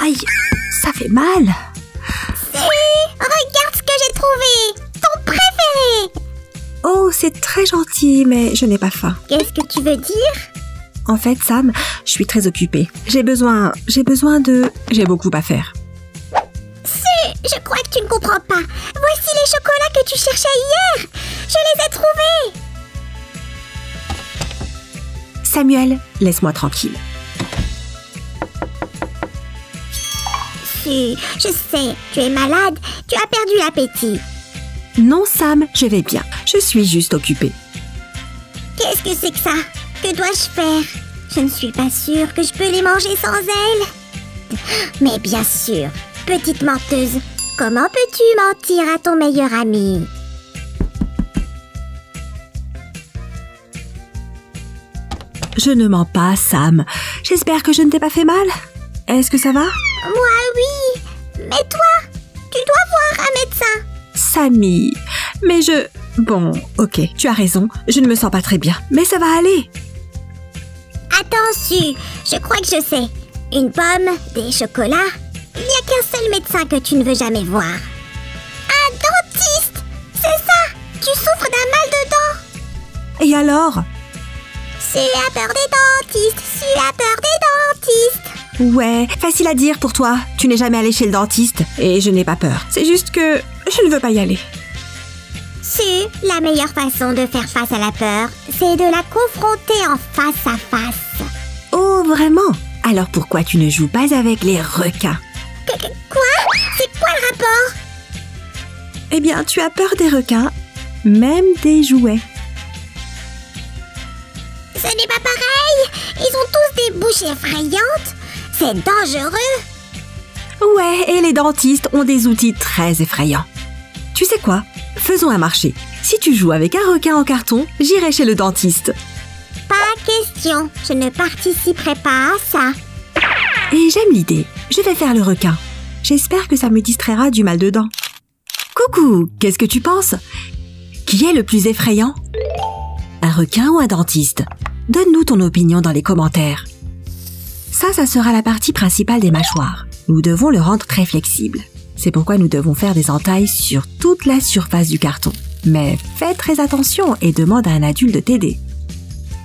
Aïe, ça fait mal. Si, regarde ce que j'ai trouvé. Ton préféré. Oh, c'est très gentil, mais je n'ai pas faim. Qu'est-ce que tu veux dire? En fait, Sam, je suis très occupée. J'ai besoin de... J'ai beaucoup à faire. Je crois que tu ne comprends pas. Voici les chocolats que tu cherchais hier. Je les ai trouvés. Samuel, laisse-moi tranquille. Si, je sais, tu es malade. Tu as perdu l'appétit. Non, Sam, je vais bien. Je suis juste occupée. Qu'est-ce que c'est que ça? Que dois-je faire? Je ne suis pas sûre que je peux les manger sans elles. Mais bien sûr, petite menteuse, comment peux-tu mentir à ton meilleur ami? Je ne mens pas, Sam. J'espère que je ne t'ai pas fait mal. Est-ce que ça va? Moi, oui. Mais toi, tu dois voir un médecin. Sammy, mais je... Bon, ok, tu as raison. Je ne me sens pas très bien, mais ça va aller. Attention, je crois que je sais. Une pomme, des chocolats. Il n'y a qu'un seul médecin que tu ne veux jamais voir. Un dentiste! C'est ça! Tu souffres d'un mal de dents. Et alors? Tu as peur des dentistes, tu as peur des dentistes. Ouais, facile à dire pour toi. Tu n'es jamais allé chez le dentiste et je n'ai pas peur. C'est juste que je ne veux pas y aller. La meilleure façon de faire face à la peur, c'est de la confronter en face à face. Oh, vraiment? Alors pourquoi tu ne joues pas avec les requins? Quoi? C'est quoi le rapport? Eh bien, tu as peur des requins, même des jouets. Ce n'est pas pareil. Ils ont tous des bouches effrayantes. C'est dangereux. Ouais, et les dentistes ont des outils très effrayants. Tu sais quoi? Faisons un marché. Si tu joues avec un requin en carton, j'irai chez le dentiste. Pas question. Je ne participerai pas à ça. Et j'aime l'idée. Je vais faire le requin. J'espère que ça me distraira du mal de dents. Coucou, qu'est-ce que tu penses? Qui est le plus effrayant? Un requin ou un dentiste? Donne-nous ton opinion dans les commentaires. Ça sera la partie principale des mâchoires. Nous devons le rendre très flexible. C'est pourquoi nous devons faire des entailles sur toute la surface du carton. Mais fais très attention et demande à un adulte de t'aider.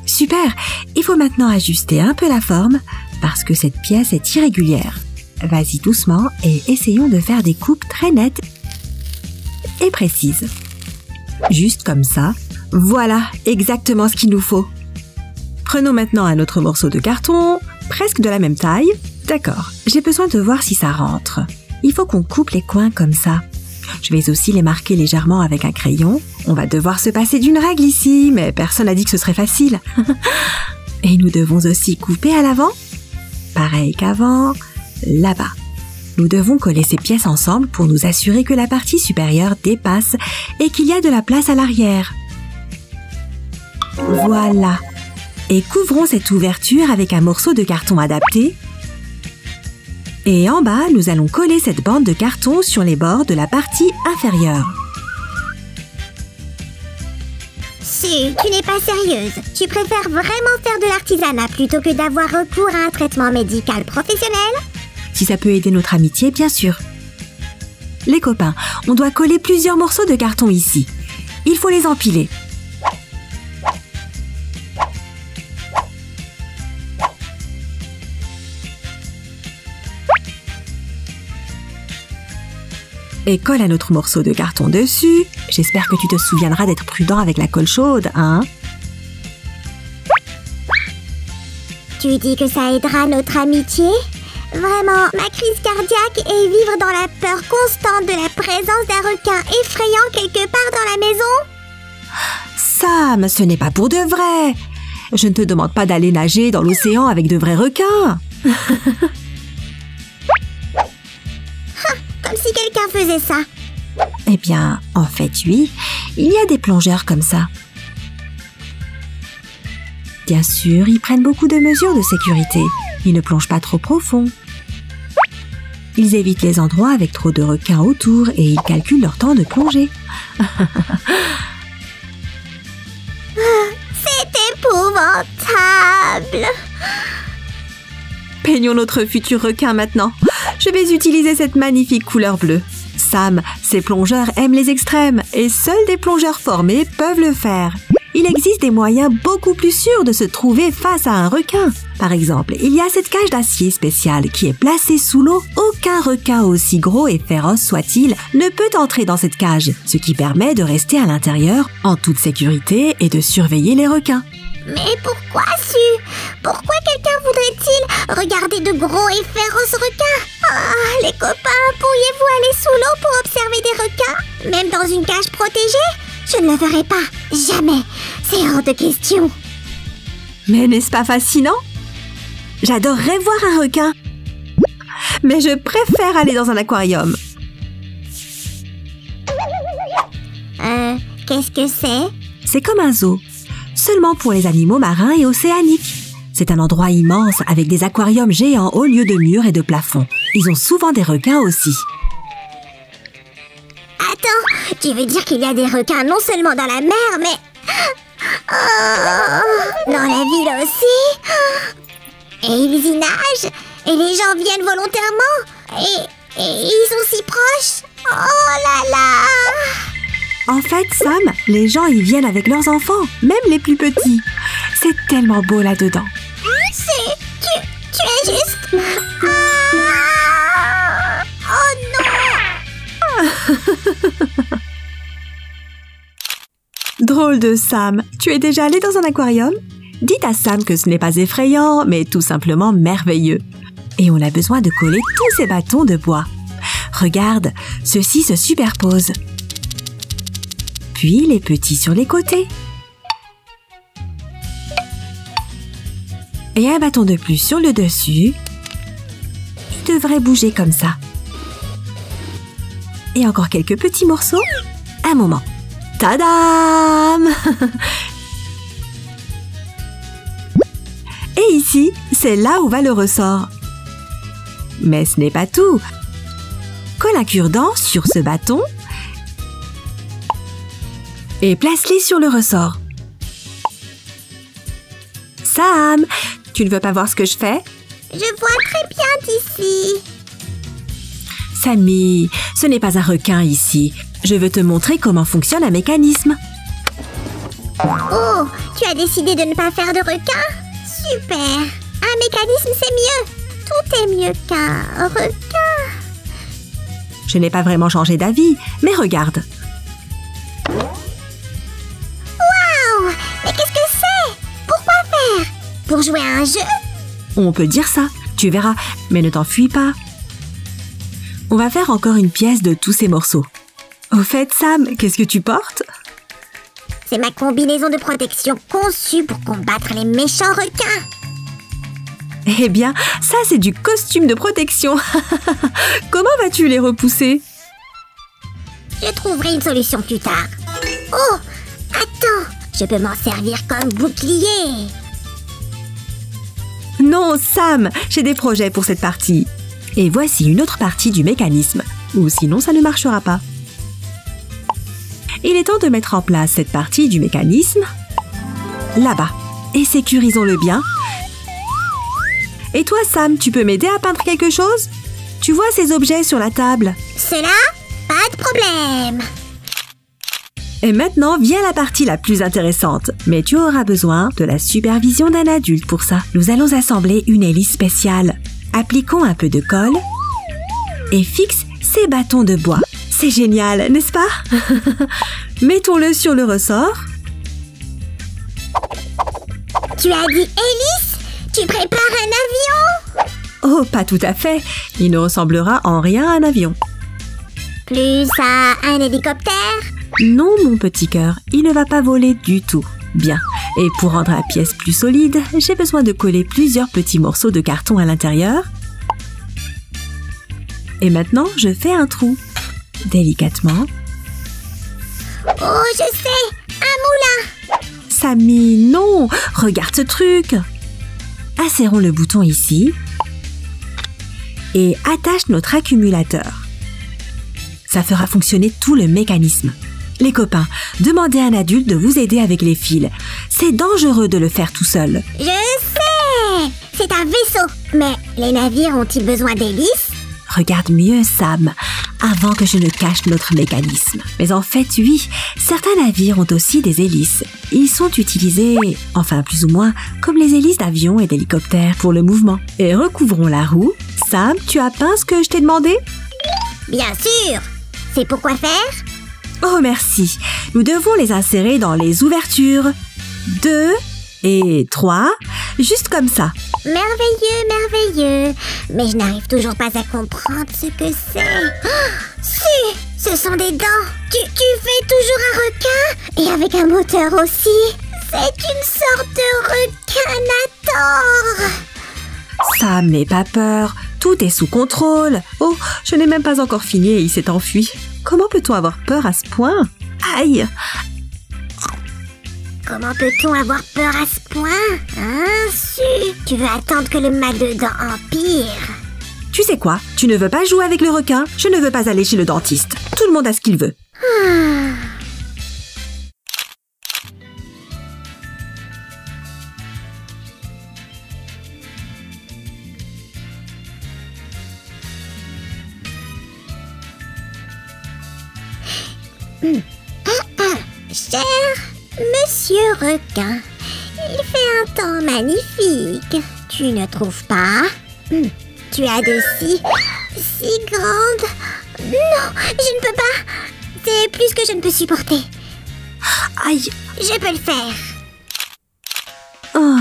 Super! Il faut maintenant ajuster un peu la forme parce que cette pièce est irrégulière. Vas-y doucement et essayons de faire des coupes très nettes et précises. Juste comme ça. Voilà, exactement ce qu'il nous faut. Prenons maintenant un autre morceau de carton, presque de la même taille. D'accord, j'ai besoin de voir si ça rentre. Il faut qu'on coupe les coins comme ça. Je vais aussi les marquer légèrement avec un crayon. On va devoir se passer d'une règle ici, mais personne n'a dit que ce serait facile. Et nous devons aussi couper à l'avant. Pareil qu'avant, là-bas. Nous devons coller ces pièces ensemble pour nous assurer que la partie supérieure dépasse et qu'il y a de la place à l'arrière. Voilà. Et couvrons cette ouverture avec un morceau de carton adapté. Et en bas, nous allons coller cette bande de carton sur les bords de la partie inférieure. Si, tu n'es pas sérieuse. Tu préfères vraiment faire de l'artisanat plutôt que d'avoir recours à un traitement médical professionnel? Si ça peut aider notre amitié, bien sûr. Les copains, on doit coller plusieurs morceaux de carton ici. Il faut les empiler. Et colle un autre morceau de carton dessus. J'espère que tu te souviendras d'être prudent avec la colle chaude, hein? Tu dis que ça aidera notre amitié? Vraiment, ma crise cardiaque et vivre dans la peur constante de la présence d'un requin effrayant quelque part dans la maison? Sam, ce n'est pas pour de vrai. Je ne te demande pas d'aller nager dans l'océan avec de vrais requins. Comme si quelqu'un faisait ça. Eh bien, en fait, oui, il y a des plongeurs comme ça. Bien sûr, ils prennent beaucoup de mesures de sécurité. Ils ne plongent pas trop profond. Ils évitent les endroits avec trop de requins autour et ils calculent leur temps de plongée. C'est épouvantable. Peignons notre futur requin maintenant. je vais utiliser cette magnifique couleur bleue. Sam, ces plongeurs aiment les extrêmes et seuls des plongeurs formés peuvent le faire. Il existe des moyens beaucoup plus sûrs de se trouver face à un requin. Par exemple, il y a cette cage d'acier spéciale qui est placée sous l'eau. Aucun requin, aussi gros et féroce soit-il, ne peut entrer dans cette cage, ce qui permet de rester à l'intérieur en toute sécurité et de surveiller les requins. Mais pourquoi, Su? Pourquoi quelqu'un voudrait-il regarder de gros et féroces requins? Ah, les copains, pourriez-vous aller sous l'eau pour observer des requins? Même dans une cage protégée? Je ne le ferai pas. Jamais. C'est hors de question. Mais n'est-ce pas fascinant? J'adorerais voir un requin. Mais je préfère aller dans un aquarium. Qu'est-ce que c'est? C'est comme un zoo, seulement pour les animaux marins et océaniques. C'est un endroit immense avec des aquariums géants au lieu de murs et de plafonds. Ils ont souvent des requins aussi. Attends, tu veux dire qu'il y a des requins non seulement dans la mer, mais... dans la ville aussi? Et ils y nagent? Et les gens viennent volontairement? Et ils sont si proches? Oh là là! En fait, Sam, les gens y viennent avec leurs enfants, même les plus petits. C'est tellement beau là-dedans. Tu es juste... Oh non! Drôle de Sam, tu es déjà allé dans un aquarium? Dites à Sam que ce n'est pas effrayant, mais tout simplement merveilleux. Et on a besoin de coller tous ces bâtons de bois. Regarde, ceux-ci se superposent. Puis les petits sur les côtés. Et un bâton de plus sur le dessus. Il devrait bouger comme ça. Et encore quelques petits morceaux. Un moment. Tadam! Et ici, c'est là où va le ressort. Mais ce n'est pas tout. Colle un cure-dent sur ce bâton et place-les sur le ressort. Sam, tu ne veux pas voir ce que je fais? Je vois très bien d'ici. Sammy, ce n'est pas un requin ici. Je veux te montrer comment fonctionne un mécanisme. Oh, tu as décidé de ne pas faire de requin? Super! Un mécanisme, c'est mieux. Tout est mieux qu'un requin. Je n'ai pas vraiment changé d'avis, mais regarde. Waouh! Mais qu'est-ce que c'est? Pourquoi faire? Pour jouer à un jeu? On peut dire ça, tu verras, mais ne t'enfuis pas. On va faire encore une pièce de tous ces morceaux. Au fait, Sam, qu'est-ce que tu portes? C'est ma combinaison de protection conçue pour combattre les méchants requins. Eh bien, ça c'est du costume de protection. Comment vas-tu les repousser? Je trouverai une solution plus tard. Oh! Attends! Je peux m'en servir comme bouclier. Non, Sam, j'ai des projets pour cette partie. Et voici une autre partie du mécanisme. Ou sinon, ça ne marchera pas. Il est temps de mettre en place cette partie du mécanisme. Là-bas. Et sécurisons-le bien. Et toi, Sam, tu peux m'aider à peindre quelque chose? Tu vois ces objets sur la table? Cela? Pas de problème. Et maintenant, vient la partie la plus intéressante. Mais tu auras besoin de la supervision d'un adulte pour ça. Nous allons assembler une hélice spéciale. Appliquons un peu de colle et fixe ces bâtons de bois. C'est génial, n'est-ce pas? Mettons-le sur le ressort. Tu as dit hélice? Tu prépares un avion? Oh, pas tout à fait. Il ne ressemblera en rien à un avion. Plus à un hélicoptère? Non, mon petit cœur, il ne va pas voler du tout. Bien. Et pour rendre la pièce plus solide, j'ai besoin de coller plusieurs petits morceaux de carton à l'intérieur. Et maintenant, je fais un trou. Délicatement. Oh, je sais! Un moulin! Sammy, non! Regarde ce truc! Insérons le bouton ici et attache notre accumulateur. Ça fera fonctionner tout le mécanisme. Les copains, demandez à un adulte de vous aider avec les fils. C'est dangereux de le faire tout seul. Je sais! C'est un vaisseau! Mais les navires ont-ils besoin d'hélices? Regarde mieux, Sam, avant que je ne cache notre mécanisme. Mais en fait, oui, certains navires ont aussi des hélices. Ils sont utilisés, enfin plus ou moins, comme les hélices d'avions et d'hélicoptères pour le mouvement. Et recouvrons la roue. Sam, tu as peint ce que je t'ai demandé? Bien sûr. C'est pour quoi faire? Oh, merci. Nous devons les insérer dans les ouvertures. 2 et 3, juste comme ça. Merveilleux, merveilleux. Mais je n'arrive toujours pas à comprendre ce que c'est. Oh, si, ce sont des dents. Tu fais toujours un requin? Et avec un moteur aussi. C'est une sorte de requinator. Sam, n'aie pas peur. Tout est sous contrôle. Oh, je n'ai même pas encore fini et il s'est enfui. Comment peut-on avoir peur à ce point? Aïe! Comment peut-on avoir peur à ce point? Hein, si? Tu veux attendre que le mal de dents empire? Tu sais quoi? Tu ne veux pas jouer avec le requin? Je ne veux pas aller chez le dentiste. Tout le monde a ce qu'il veut. Cher Monsieur Requin, il fait un temps magnifique. Tu ne trouves pas? Tu as de si grandes... Non, je ne peux pas. C'est plus que je ne peux supporter. Aïe! Je peux le faire. Oh.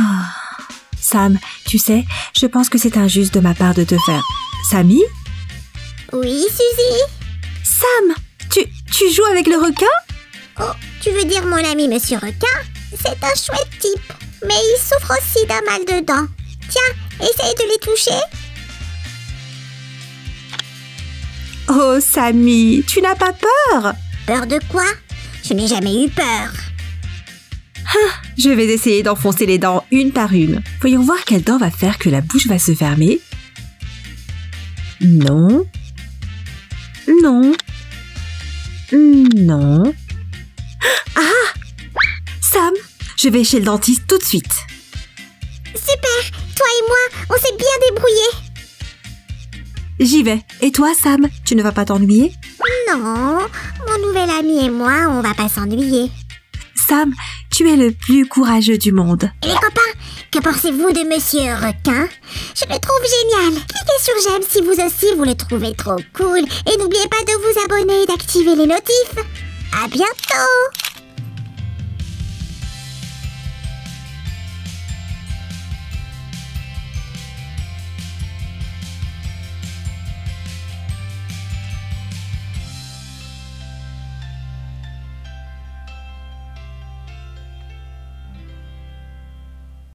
Sam, tu sais, je pense que c'est injuste de ma part de te faire... Sammy? Oui, Suzy? Sam! Tu joues avec le requin? Oh, tu veux dire mon ami Monsieur Requin? C'est un chouette type, mais il souffre aussi d'un mal de dents. Tiens, essaye de les toucher. Oh, Sammy, tu n'as pas peur? Peur de quoi? Je n'ai jamais eu peur. Je vais essayer d'enfoncer les dents une par une. Voyons voir quelle dent va faire que la bouche va se fermer. Non. Non. Non. Ah! Sam, je vais chez le dentiste tout de suite. Super! Toi et moi, on s'est bien débrouillés. J'y vais. Et toi, Sam, tu ne vas pas t'ennuyer? Non, mon nouvel ami et moi, on va pas s'ennuyer. Sam, tu es le plus courageux du monde. Et les copains, que pensez-vous de Monsieur Requin? Je le trouve génial. Cliquez sur j'aime si vous aussi vous le trouvez trop cool. Et n'oubliez pas de vous abonner et d'activer les notifs. À bientôt!